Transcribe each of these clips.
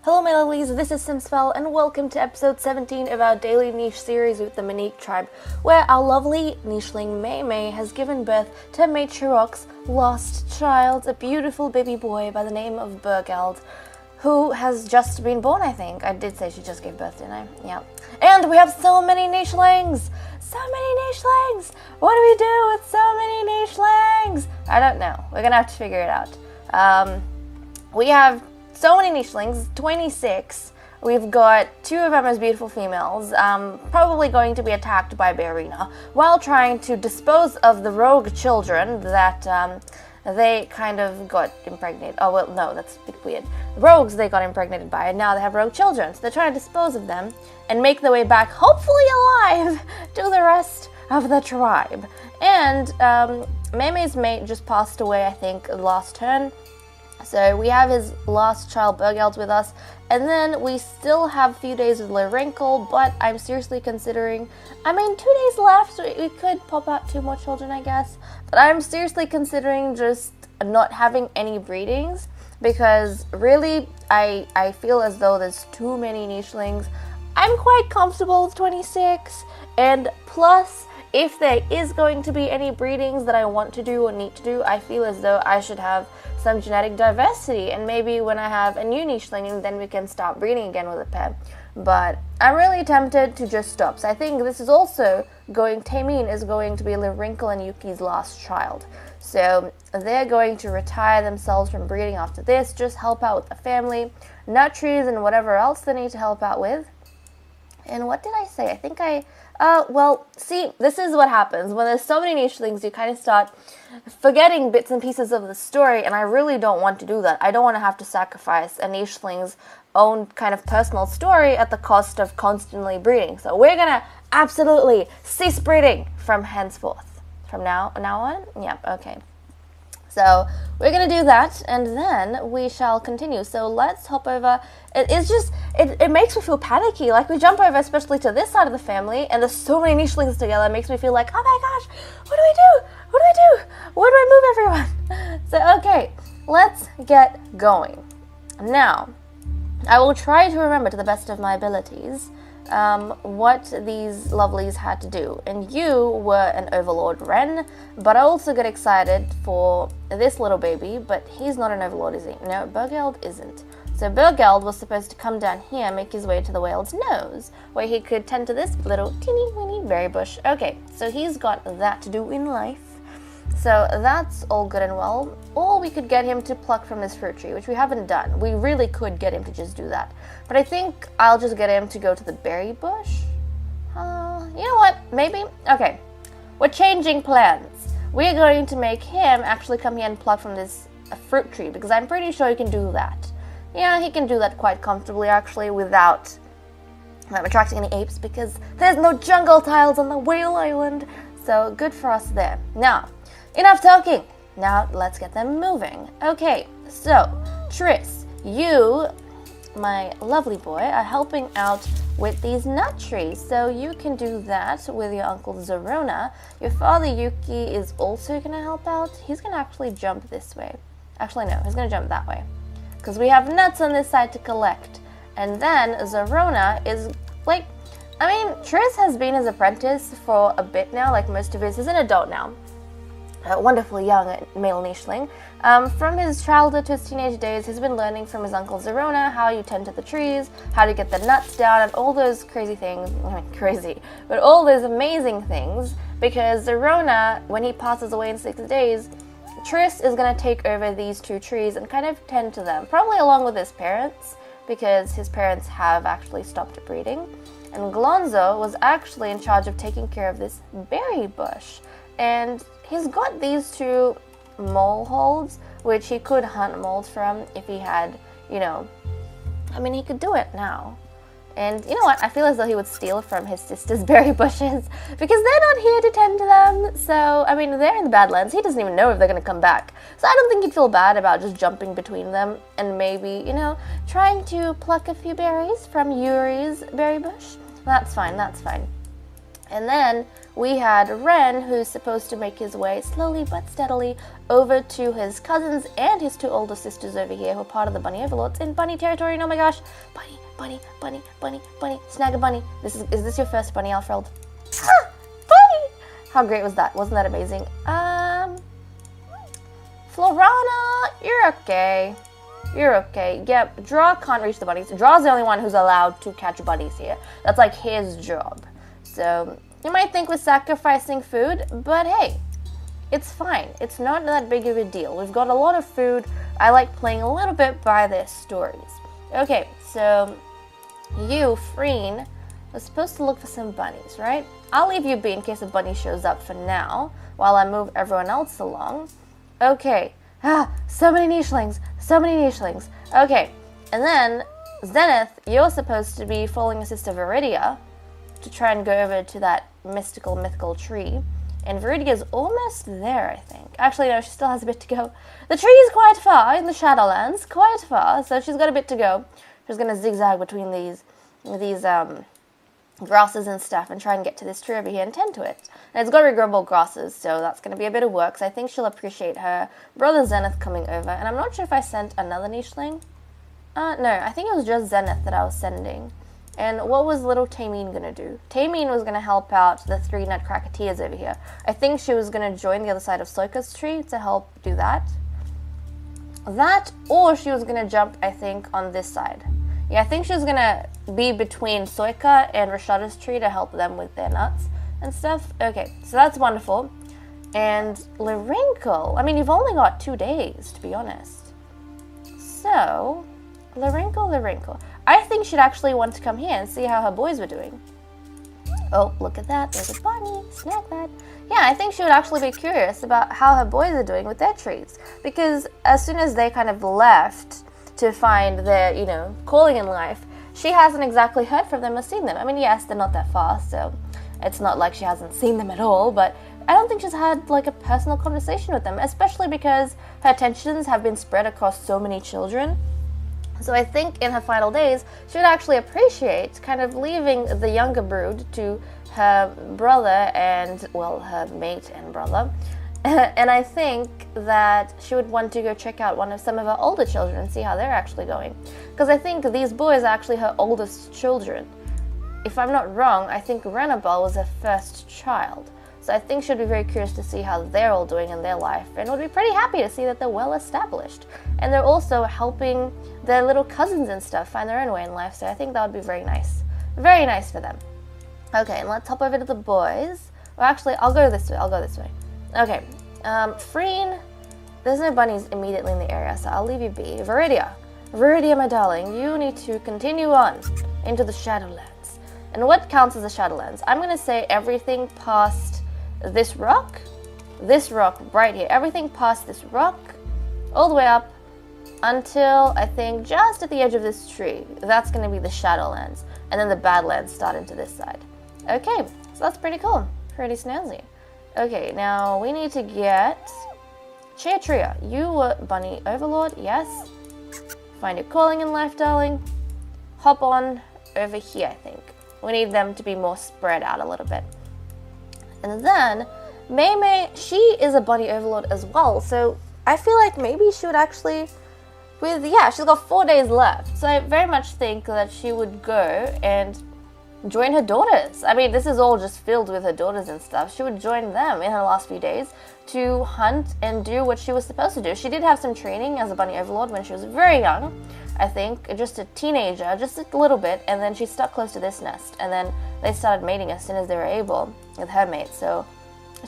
Hello my lovelies, this is Simspell and welcome to episode 17 of our daily niche series with the Moneek Tribe, where our lovely nicheling May has given birth to mate Shirok's lost child, a beautiful baby boy by the name of Bergeld, who has just been born, I think. I did say she just gave birth, didn't I? Yeah. And we have so many nichelings! So many nichelings! What do we do with so many nichelings? I don't know. We're gonna have to figure it out. We have so many nichelings, 26. We've got two of our most beautiful females, probably going to be attacked by Barina, while trying to dispose of the rogue children that they kind of got impregnated. Oh, well, no, that's a bit weird. Rogues they got impregnated by, and now they have rogue children. So they're trying to dispose of them and make their way back, hopefully alive, to the rest of the tribe. And May's mate just passed away, I think, last turn. So we have his last child, Bergeld, with us, and then we still have a few days with Wrinkle, but I'm seriously considering, 2 days left, we could pop out 2 more children, I guess, but I'm seriously considering just not having any breedings, because really, I feel as though there's too many nichelings. I'm quite comfortable with 26, and plus, if there is going to be any breedings that I want to do or need to do, I feel as though I should have some genetic diversity, and maybe when I have a new nicheling, then we can start breeding again with a pair. But I'm really tempted to just stop. So I think this is also Taemin is going to be Wrinkle and Yuki's last child. So they're going to retire themselves from breeding after this, just help out with the family, nut trees, and whatever else they need to help out with. And what did I say? I think see, this is what happens. When there's so many nichelings, you kind of start forgetting bits and pieces of the story, and I really don't want to do that. I don't want to have to sacrifice a nicheling's own kind of personal story at the cost of constantly breeding. So we're gonna absolutely cease breeding from henceforth. From now on? Yep, okay. So we're going to do that, and then we shall continue. So let's hop over. It makes me feel panicky. Like, we jump over especially to this side of the family, and there's so many nichelings together. It makes me feel like, oh my gosh, what do we do? What do I do? Where do I move everyone? So, okay, let's get going. Now, I will try to remember to the best of my abilities what these lovelies had to do. And you were an Overlord Wren, but I also got excited for this little baby, but he's not an Overlord, is he? No, Bergeld isn't. So Bergeld was supposed to come down here, make his way to the whale's nose, where he could tend to this little teeny weeny berry bush. Okay, so he's got that to do in life. So that's all good and well. Or we could get him to pluck from this fruit tree, which we haven't done. We really could get him to just do that. But I think I'll just get him to go to the berry bush. You know what? Maybe? Okay. We're changing plans. We're going to make him actually come here and pluck from this fruit tree, because I'm pretty sure he can do that. Yeah, he can do that quite comfortably, actually, without attracting any apes, because there's no jungle tiles on the whale island. So good for us there. Now, enough talking. Now let's get them moving. Okay, so Tris, you, my lovely boy, are helping out with these nut trees. So you can do that with your uncle Zorona. Your father Yuki is also going to help out. He's going to actually jump this way. Actually, no, he's going to jump that way, because we have nuts on this side to collect. And then Zorona is like, Tris has been his apprentice for a bit now, like most of his. He's an adult now. A wonderfully young male nicheling. From his childhood to his teenage days, he's been learning from his uncle Zorona how you tend to the trees, how to get the nuts down, and all those crazy things. Crazy, but all those amazing things, because Zorona, when he passes away in 6 days, Tris is going to take over these 2 trees and kind of tend to them, probably along with his parents, because his parents have actually stopped breeding. And Glonzo was actually in charge of taking care of this berry bush. And he's got these 2 mole holes, which he could hunt moles from if he had, he could do it now. And you know what? I feel as though he would steal from his sister's berry bushes, because they're not here to tend to them. So, they're in the Badlands. He doesn't even know if they're going to come back. So I don't think he'd feel bad about just jumping between them and maybe, trying to pluck a few berries from Yuri's berry bush. That's fine, that's fine. And then we had Ren, who's supposed to make his way slowly but steadily over to his cousins and his 2 older sisters over here, who are part of the bunny overlords in bunny territory. And oh my gosh, bunny, bunny, bunny, bunny, bunny, snag a bunny. Is this your first bunny, Alfred? Ah, bunny! How great was that? Wasn't that amazing? Florana, you're okay. You're okay. Yep, Draw can't reach the bunnies. Draw's the only one who's allowed to catch bunnies here. That's like his job. So you might think we're sacrificing food, but hey, it's fine. It's not that big of a deal. We've got a lot of food. I like playing a little bit by their stories. Okay, so you, Freen, are supposed to look for some bunnies, right? I'll leave you be in case a bunny shows up for now, while I move everyone else along. Okay. So many nichelings. So many nichelings. Okay. And then, Zenith, you're supposed to be following your sister Viridia to try and go over to that mythical tree. And Viridia's almost there, I think. Actually, no, she still has a bit to go. The tree is quite far in the Shadowlands. Quite far. So she's got a bit to go. She's going to zigzag between these grasses and stuff and try and get to this tree over here and tend to it. And it's got regrowable grasses, so that's going to be a bit of work. So I think she'll appreciate her brother Zenith coming over. And I'm not sure if I sent another nicheling. No, I think it was just Zenith that I was sending. And what was little Tameen going to do? Tameen was going to help out the 3 Nutcracketeers over here. I think she was going to join the other side of Soka's tree to help do that. That, or she was going to jump, I think, on this side. Yeah, I think she was going to be between Soika and Rashada's tree to help them with their nuts and stuff. Okay, so that's wonderful. And Larinkle, I mean, you've only got 2 days, to be honest. So, Larinkle. I think she'd actually want to come here and see how her boys were doing. Oh, look at that. There's a bunny. Snag that. Yeah, I think she would actually be curious about how her boys are doing with their trees. Because as soon as they kind of left to find their, calling in life, she hasn't exactly heard from them or seen them. I mean, yes, they're not that far, so it's not like she hasn't seen them at all, but I don't think she's had, like, a personal conversation with them, especially because her attentions have been spread across so many children. So I think in her final days, she would actually appreciate kind of leaving the younger brood to her brother and, well, her mate and brother. And I think that she would want to go check out some of her older children and see how they're actually going. Because I think these boys are actually her oldest children. If I'm not wrong, I think Renabelle was her first child. So I think she'd be very curious to see how they're all doing in their life, and would be pretty happy to see that they're well established. And they're also helping their little cousins and stuff find their own way in life, so I think that would be very nice. Very nice for them. Okay, and let's hop over to the boys. Well, actually, I'll go this way. Okay, Freen, there's no bunnies immediately in the area, so I'll leave you be. Viridia, my darling, you need to continue on into the Shadowlands. And what counts as the Shadowlands? I'm going to say everything past this rock right here. Everything past this rock, all the way up until, I think, just at the edge of this tree. That's going to be the Shadowlands. And then the Badlands start into this side. Okay, so that's pretty cool. Pretty snazzy. Okay, now we need to get Cheatria. You were Bunny Overlord, yes. Find your calling in life, darling. Hop on over here, I think. We need them to be more spread out a little bit. And then, Mei, she is a Bunny Overlord as well, so I feel like maybe she would actually, she's got 4 days left, so I very much think that she would go and join her daughters. I mean, this is all just filled with her daughters and stuff. She would join them in her last few days to hunt and do what she was supposed to do. She did have some training as a Bunny Overlord when she was very young, I think, just a teenager, just a little bit, and then she stuck close to this nest, and then they started mating as soon as they were able with her mate, so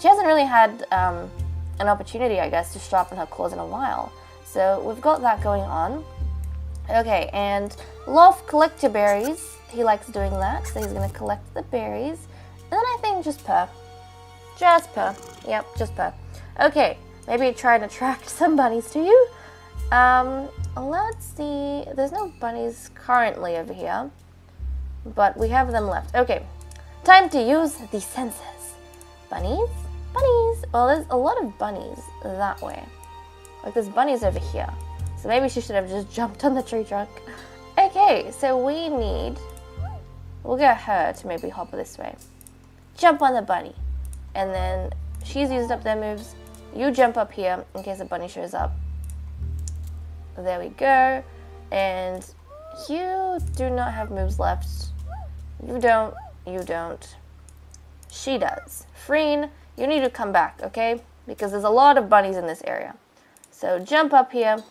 she hasn't really had an opportunity, I guess, to sharpen her claws in a while. So we've got that going on. Okay, and Lof, collect your berries. He likes doing that, so he's going to collect the berries. And then I think just purr. Just purr. Yep, just purr. Okay, maybe try and attract some bunnies to you. Let's see. There's no bunnies currently over here, but we have them left. Okay, time to use the senses. Bunnies? Bunnies! Well, there's a lot of bunnies that way. Like, there's bunnies over here. So maybe she should have just jumped on the tree trunk. Okay, so we'll get her to maybe hop this way. Jump on the bunny. And then she's used up their moves. You jump up here in case a bunny shows up. There we go. And you do not have moves left. You don't. You don't. She does. Freen, you need to come back, okay? Because there's a lot of bunnies in this area. So jump up here.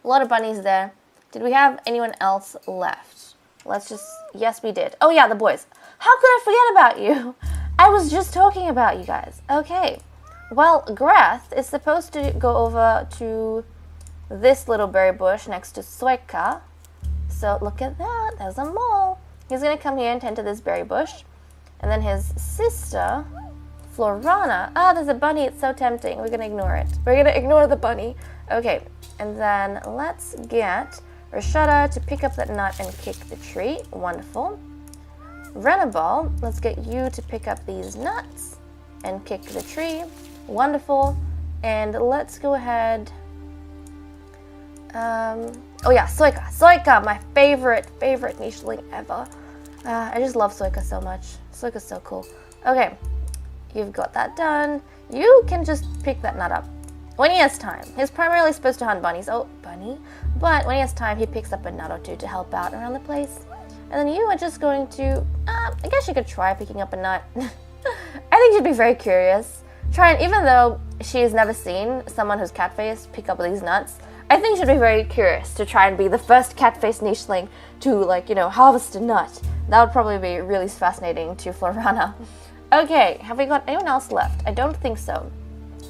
A lot of bunnies there. Did we have anyone else left? Let's just... Yes, we did. Oh, yeah, the boys. How could I forget about you? I was just talking about you guys. Okay. Well, Greth is supposed to go over to this little berry bush next to Sueka. So look at that. There's a mole. He's going to come here and tend to this berry bush. And then his sister, Florana. Ah, there's a bunny. It's so tempting. We're going to ignore it. We're going to ignore the bunny. Okay. And then let's get Rashada to pick up that nut and kick the tree. Wonderful. Renabal, let's get you to pick up these nuts and kick the tree. Wonderful. And let's go ahead. Oh yeah, Sueka. Sueka, my favorite nicheling ever. I just love Sueka so much. Sueka's so cool. Okay, you've got that done. You can just pick that nut up when he has time. He's primarily supposed to hunt bunnies. Oh, bunny. But when he has time, he picks up a nut or two to help out around the place. And then you are just going to, I guess you could try picking up a nut. I think she'd be very curious. Even though she's never seen someone who's cat-faced pick up these nuts, I think she'd be very curious to try and be the first cat-faced nicheling to, harvest a nut. That would probably be really fascinating to Florana. Okay, have we got anyone else left? I don't think so.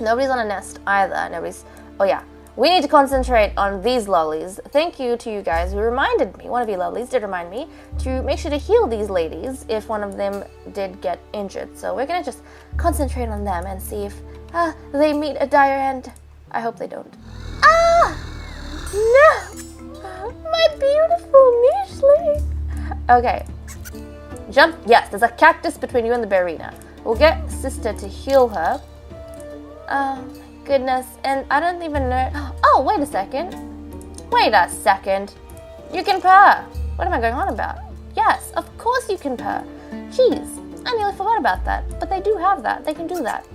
Nobody's on a nest either. Oh yeah. We need to concentrate on these lollies. Thank you to you guys who reminded me, one of you lollies did remind me, to make sure to heal these ladies if one of them did get injured. So we're going to just concentrate on them and see if they meet a dire end. I hope they don't. Ah! No! My beautiful nicheling! Okay. Jump. Yes, there's a cactus between you and the Barina. We'll get sister to heal her. Goodness, and I don't even know. Oh, wait a second. You can purr. What am I going on about? Yes, of course you can purr. Jeez, I nearly forgot about that. But they do have that. They can do that.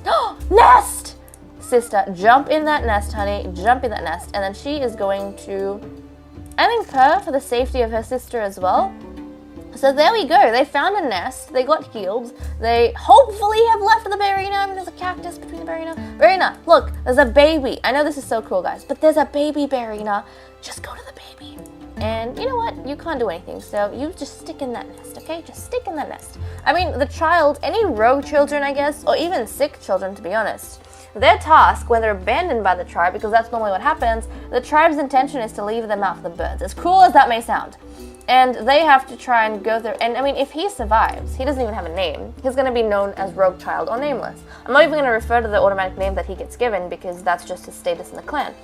Nest! Sister, jump in that nest, honey. Jump in that nest. And then she is going to, I think, purr for the safety of her sister as well. So there we go. They found a nest. They got healed. They hopefully have left the Barina. I mean, there's a cactus between the Barina. Barina, look, there's a baby. I know this is so cool, guys, but there's a baby Barina. Just go to the baby. And you know what? You can't do anything, so you just stick in that nest, okay? Just stick in that nest. I mean, the child, any rogue children, I guess, or even sick children, to be honest, their task when they're abandoned by the tribe, because that's normally what happens, the tribe's intention is to leave them out for the birds, as cruel as that may sound. And they have to try and go through, and I mean, if he survives, he doesn't even have a name. He's going to be known as Rogue Child or Nameless. I'm not even going to refer to the automatic name that he gets given because that's just his status in the clan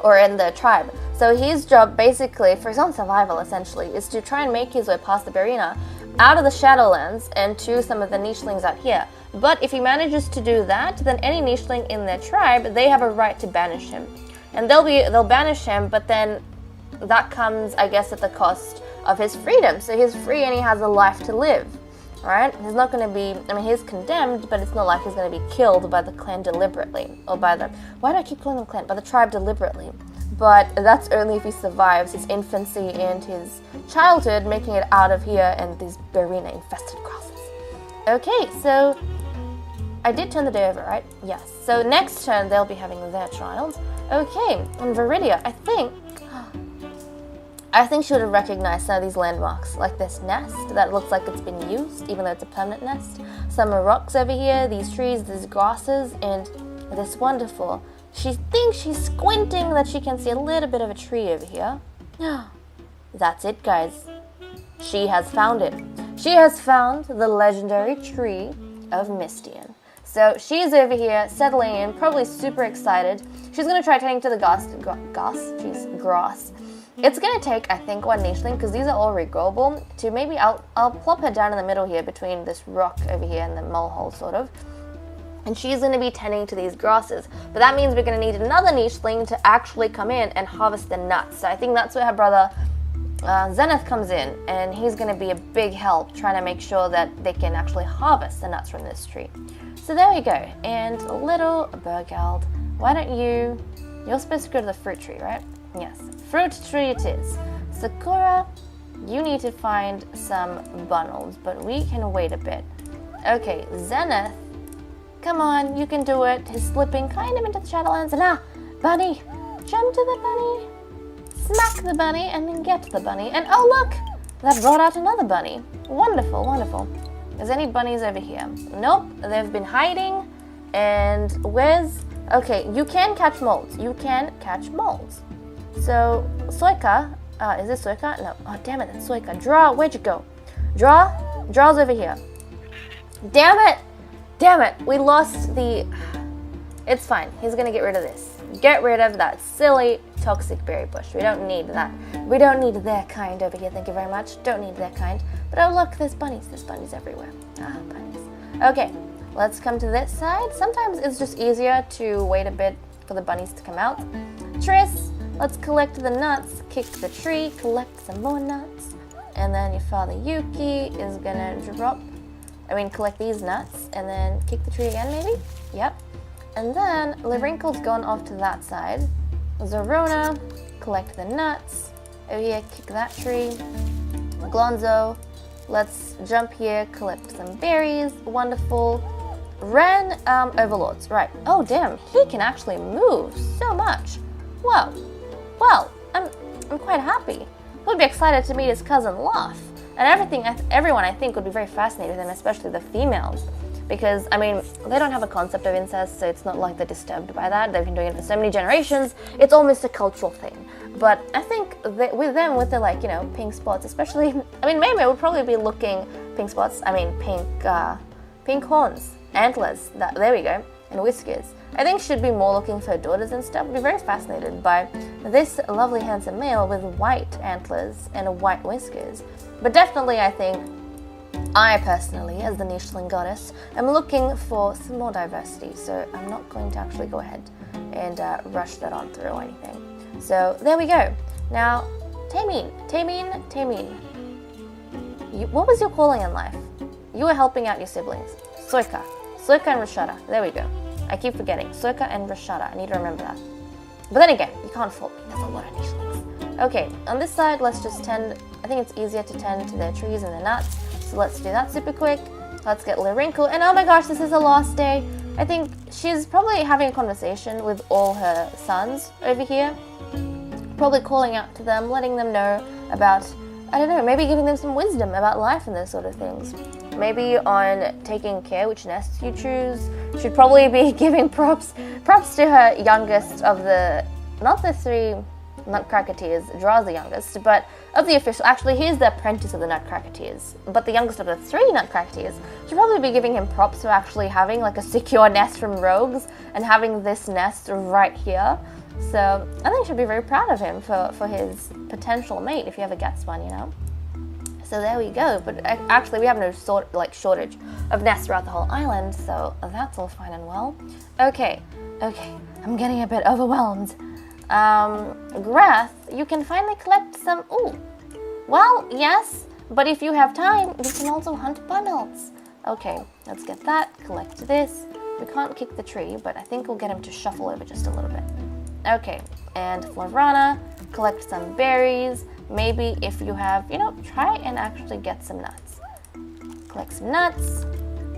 or in the tribe. So his job basically, for his own survival essentially, is to try and make his way past the Barina out of the Shadowlands and to some of the nichelings out here. But if he manages to do that, then any nicheling in their tribe, they have a right to banish him. And they'll banish him, but then that comes, I guess, at the cost of his freedom. So he's free and he has a life to live, right? He's not going to be, I mean, he's condemned, but it's not like he's going to be killed by the clan deliberately. Or by the, why do I keep calling them clan? By the tribe deliberately. But that's only if he survives his infancy and his childhood, making it out of here and these Barina-infested grasses. Okay, so I did turn the day over, right? Yes. So next turn, they'll be having their child. Okay, and Viridia, I think she would have recognized some of these landmarks, like this nest that looks like it's been used, even though it's a permanent nest. Some rocks over here, these trees, these grasses, and this wonderful. She thinks she's squinting that she can see a little bit of a tree over here. That's it, guys. She has found it. She has found the legendary tree of Mistian. So she's over here settling in, probably super excited. She's going to try tending to the grass. It's going to take, I think, one nicheling, because these are all regrowable, to maybe, I'll plop her down in the middle here between this rock over here and the mole hole, sort of. And she's going to be tending to these grasses. But that means we're going to need another nicheling to actually come in and harvest the nuts. So I think that's where her brother Zenith comes in, and he's going to be a big help trying to make sure that they can actually harvest the nuts from this tree. So there we go. And little Bergald, why don't you're supposed to go to the fruit tree, right? Yes, fruit tree it is. Sakura, you need to find some bundles, but we can wait a bit. Okay, Zenith, come on, you can do it. He's slipping kind of into the Shadowlands. And bunny, jump to the bunny. Smack the bunny and then get the bunny. And oh look, that brought out another bunny. Wonderful, wonderful. Is any bunnies over here? Nope, they've been hiding. And where's... Okay, you can catch molds. You can catch molds. So, Soika, is this Soika? No. Oh, damn it, that's Soika. Draw, where'd you go? Draw's over here. Damn it, we lost the... It's fine, he's gonna get rid of this. Get rid of that silly toxic berry bush. We don't need that. We don't need their kind over here, thank you very much. Don't need their kind. But oh look, there's bunnies everywhere. Bunnies. Okay, let's come to this side. Sometimes it's just easier to wait a bit for the bunnies to come out. Triss, let's collect the nuts, kick the tree, collect some more nuts. And then your father Yuki is gonna collect these nuts and then kick the tree again maybe? Yep. And then Levrinkle's gone off to that side. Zorona, collect the nuts. Over here, kick that tree. Glonzo, let's jump here, collect some berries. Wonderful. Ren, Overlords, right. Oh damn, he can actually move so much. Whoa. Well, I'm quite happy. Would be excited to meet his cousin Luff. And everyone I think would be very fascinated with him, especially the females. Because, I mean, they don't have a concept of incest, so it's not like they're disturbed by that. They've been doing it for so many generations. It's almost a cultural thing. But I think that with them, with the, pink spots, especially... I mean, Mei would probably be looking... Pink spots? I mean, pink horns, antlers, there we go, and whiskers. I think she'd be more looking for her daughters and stuff. I'd be very fascinated by this lovely, handsome male with white antlers and white whiskers. But definitely, I think... I personally, as the nicheling goddess, am looking for some more diversity, so I'm not going to actually go ahead and rush that on through or anything. So there we go. Now, Taemin. What was your calling in life? You were helping out your siblings. Soika and Rashada. There we go. I keep forgetting. Soika and Rashada. I need to remember that. But then again, you can't fault me. There's a lot of nichelings. Okay, on this side, let's just tend... I think it's easier to tend to their trees and their nuts. So let's do that super quick. Let's get Lirinkle. And oh my gosh, this is the last day. I think she's probably having a conversation with all her sons over here. Probably calling out to them, letting them know about, I don't know, maybe giving them some wisdom about life and those sort of things. Maybe on taking care which nests you choose. She'd probably be giving props to her youngest of the, not the three Nutcracketeers, Draw's the youngest, but of the official, actually he's the apprentice of the Nutcracketeers, but the youngest of the three Nutcracketeers should probably be giving him props for actually having like a secure nest from rogues and having this nest right here. So I think you should be very proud of him for his potential mate if he ever gets one, So there we go, but actually we have no shortage of nests throughout the whole island, so that's all fine and well. Okay, I'm getting a bit overwhelmed. Grath, you can finally collect some... Ooh. Well, yes, but if you have time, you can also hunt bundles. Okay, let's get that, collect this. We can't kick the tree, but I think we'll get him to shuffle over just a little bit. Okay, and Flavrana, collect some berries. Maybe if you have, try and actually get some nuts. Collect some nuts,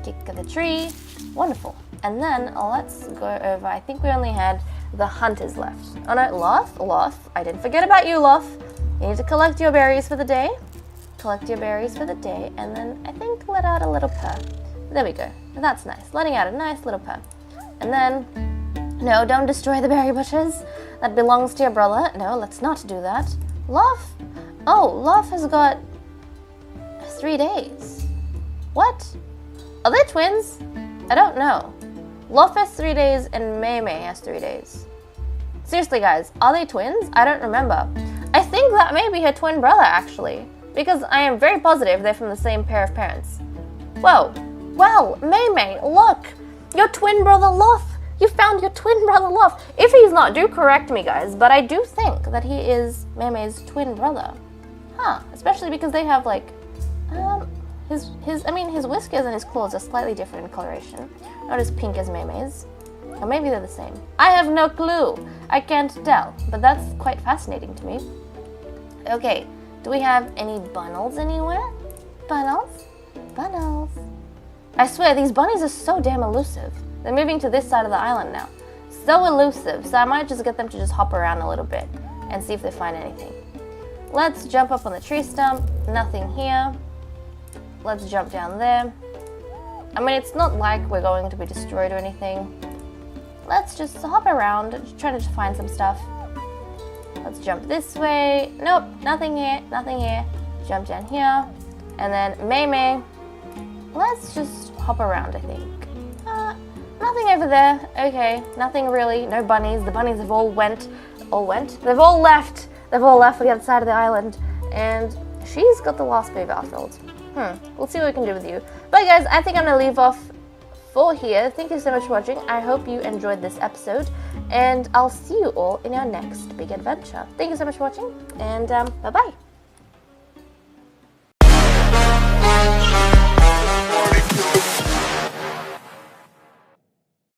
kick the tree. Wonderful. And then let's go over, I think we only had the hunters left. Oh no, Loth, I didn't forget about you, Loth. You need to collect your berries for the day. And then I think let out a little purr. There we go. That's nice. Letting out a nice little purr. And then, no, don't destroy the berry bushes. That belongs to your brother. No, let's not do that. Loth? Oh, Loth has got 3 days. What? Are they twins? I don't know. Loth has 3 days and Mei has 3 days. Seriously, guys, are they twins? I don't remember. I think that may be her twin brother, actually, because I am very positive they're from the same pair of parents. Whoa. Well, Mei, look! Your twin brother Loth! You found your twin brother Loth! If he's not, do correct me, guys, but I do think that he is Mei's twin brother. Huh, especially because they have like, his whiskers and his claws are slightly different in coloration. Not as pink as Mei's. Or maybe they're the same. I have no clue. I can't tell, but that's quite fascinating to me. Okay, do we have any bunnels anywhere? Bunnels? Bunnels. I swear, these bunnies are so damn elusive. They're moving to this side of the island now. So elusive, so I might just get them to just hop around a little bit and see if they find anything. Let's jump up on the tree stump. Nothing here. Let's jump down there. I mean, it's not like we're going to be destroyed or anything. Let's just hop around, trying to find some stuff. Let's jump this way. Nope, nothing here, nothing here. Jump down here. And then Mei. Let's just hop around, I think. Nothing over there. Okay, nothing really. No bunnies. The bunnies have all went? They've all left. They've all left for the other side of the island. And she's got the last move outfilled. We'll see what we can do with you. But guys, I think I'm going to leave off for here. Thank you so much for watching. I hope you enjoyed this episode. And I'll see you all in our next big adventure. Thank you so much for watching. And bye-bye.